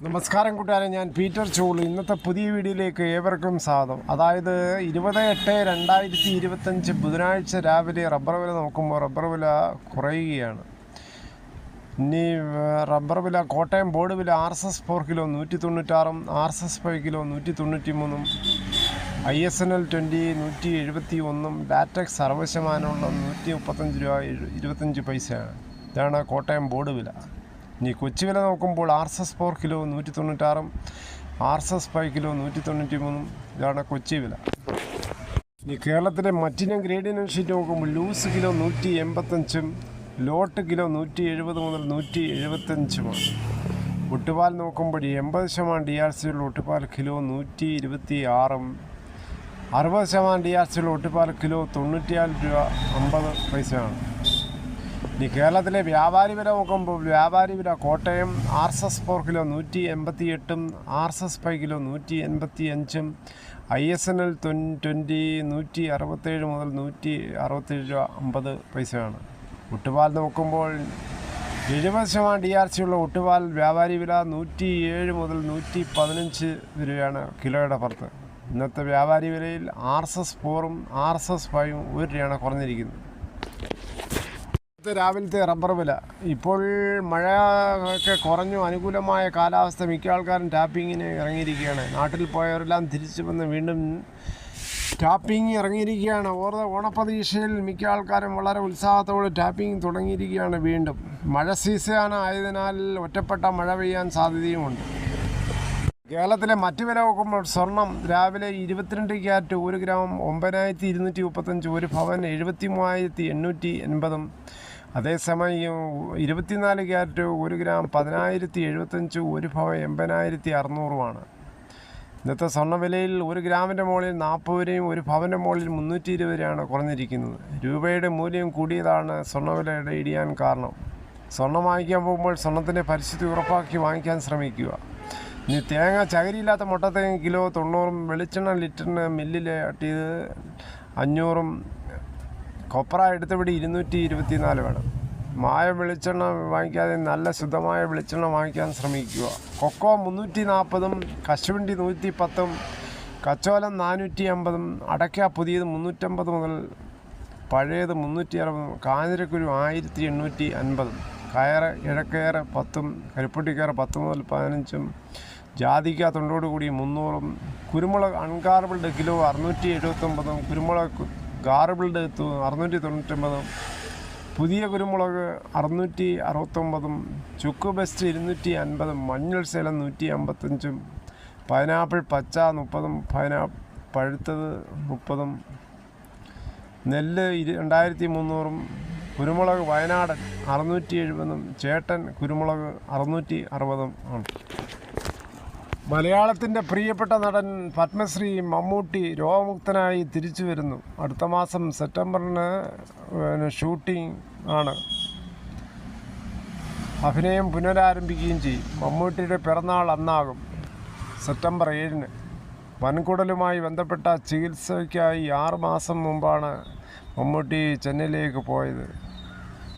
നമസ്കാരം കൂട്ടുകാരെ, ഞാൻ പീറ്റർ ചോൾ. ഇന്നത്തെ പുതിയ വീഡിയോയിലേക്ക് ഏവർക്കും സ്വാഗതം. അതായത് 20/8/2025 ബുധനാഴ്ച രാവിലെ റബ്ബർ വില നോക്കുമ്പോൾ റബ്ബർ വില കുറയുകയാണ്. ഇനി റബ്ബർ വില കോട്ടയം ബോർഡ് വില RSS 4 kilo 196, RSS 5 kilo 193, ISNL 20 171, latex 60% 135 രൂപ 25 പൈസയാണ്. ഇതാണ് കോട്ടയം ബോർഡ് വില. ഇനി കൊച്ചി വില നോക്കുമ്പോൾ RSS 4 കിലോ 196, RSS 5 കിലോ 193, ഇതാണ് കൊച്ചി വില. ഇനി കേരളത്തിലെ മറ്റിനം ഗ്രേഡിനം ഷീറ്റ് നോക്കുമ്പോൾ ലൂസ് കിലോ 185, ലോട്ട് കിലോ 170 മുതൽ 175. ഒട്ടുപാൽ നോക്കുമ്പോൾ 80% DRC ഉള്ള ഒട്ടുപാൽ കിലോ 126, 60% DRC ഉള്ള ഒട്ടുപാൽ കിലോ 94 രൂപ 50 പൈസയാണ്. ഇനി കേരളത്തിലെ വ്യാപാരി വില നോക്കുമ്പോൾ വ്യാപാരി വില Kottayam RSS 4 kilo 188, RSS 5 kilo 185, ISNL 20 167 മുതൽ 167 രൂപ 50 പൈസയാണ്. ഒട്ടുപാൽ നോക്കുമ്പോൾ 70% DRC ഉള്ള ഒട്ടുപാൽ വ്യാപാരി വില 107 മുതൽ 115 രൂപയാണ് കിലോയുടെ പുറത്ത്. ഇന്നത്തെ വ്യാപാരി വിലയിൽ RSS 4ഉം RSS 5ഉം 1 രൂപയാണ് കുറഞ്ഞിരിക്കുന്നത്. രാവിലത്തെ റബ്ബർ വില ഇപ്പോൾ മഴ ഒക്കെ കുറഞ്ഞു, അനുകൂലമായ കാലാവസ്ഥ, മിക്ക ആൾക്കാരും ടാപ്പിങ്ങിന് ഇറങ്ങിയിരിക്കുകയാണ്. നാട്ടിൽ പോയവരെല്ലാം തിരിച്ചു വന്ന് വീണ്ടും ടാപ്പിംഗ് ഇറങ്ങിയിരിക്കുകയാണ്. ഓണപ്രതീക്ഷയിൽ മിക്ക ആൾക്കാരും വളരെ ഉത്സാഹത്തോടെ ടാപ്പിംഗ് തുടങ്ങിയിരിക്കുകയാണ്. വീണ്ടും മഴ സീസൺ ആയതിനാൽ ഒറ്റപ്പെട്ട മഴ പെയ്യാൻ സാധ്യതയുമുണ്ട്. കേരളത്തിലെ മറ്റ് വില നോക്കുമ്പോൾ സ്വർണം രാവിലെ 22 ക്യാരറ്റ് 1 ഗ്രാം 9235, 1 പവൻ 73,880. അതേസമയം 24 ക്യാരറ്റ് 1 ഗ്രാം 10,075, 1 പവൻ 80,600. ഇന്നത്തെ സ്വർണ്ണവിലയിൽ 1 ഗ്രാമിൻ്റെ മുകളിൽ 40 രൂപയും 1 പവൻ്റെ മുകളിൽ 320 രൂപയാണ് കുറഞ്ഞിരിക്കുന്നത്. രൂപയുടെ മൂല്യം കൂടിയതാണ് സ്വർണ്ണവിലയുടെ ഇടിയാൻ കാരണം. സ്വർണ്ണം വാങ്ങിക്കാൻ പോകുമ്പോൾ സ്വർണ്ണത്തിൻ്റെ പരിസ്ഥിതി ഉറപ്പാക്കി വാങ്ങിക്കാൻ ശ്രമിക്കുക. ഇനി തേങ്ങ ചകിരിയില്ലാത്ത മുട്ടത്തേങ്ങ കിലോ 90, വെളിച്ചെണ്ണ ലിറ്ററിന് മില്ലിൽ ആട്ടിയത് 500, കൊപ്ര എടുത്തപടി 224 വേണം. മായ വെളിച്ചെണ്ണ വാങ്ങിക്കാതെ നല്ല ശുദ്ധമായ വെളിച്ചെണ്ണ വാങ്ങിക്കാൻ ശ്രമിക്കുക. കൊക്കോ 340, കശുവണ്ടി 110, കച്ചോലം 450, അടയ്ക്ക പുതിയത് 350 മുതൽ പഴയത് 360, കാഞ്ഞിരക്കുരു 1850, കയറ് ഇഴക്കയറ് 10, കരിപ്പൊട്ടിക്കയറ് 10 മുതൽ 15, ജാതിക്ക തൊണ്ടോടുകൂടി 300, കുരുമുളക് അൺഗാർബിൾഡ് കിലോ 679, കുരുമുളക് ഗാർബിൾഡ് 699, പുതിയ കുരുമുളക് 669, ചുക്ക് ബെസ്റ്റ് 250, മഞ്ഞൾ സേലം 155, പൈനാപ്പിൾ പച്ച 30, പൈനാപ്പിൾ പഴുത്തത് 30, നെല്ല് 2300, കുരുമുളക് വയനാടൻ 670, ചേട്ടൻ കുരുമുളക് 660 ആണ്. മലയാളത്തിൻ്റെ പ്രിയപ്പെട്ട നടൻ പത്മശ്രീ മമ്മൂട്ടി രോഗമുക്തനായി തിരിച്ചു വരുന്നു. അടുത്ത മാസം സെപ്റ്റംബറിന് ഷൂട്ടിംഗ് ആണ്. അഭിനയം പുനരാരംഭിക്കുകയും ചെയ്യും. മമ്മൂട്ടിയുടെ പിറന്നാൾ അന്നാകും, സെപ്റ്റംബർ 7. വൻകുടലുമായി ബന്ധപ്പെട്ട ചികിത്സയ്ക്കായി 6 മാസം മുമ്പാണ് മമ്മൂട്ടി ചെന്നൈയിലേക്ക് പോയത്.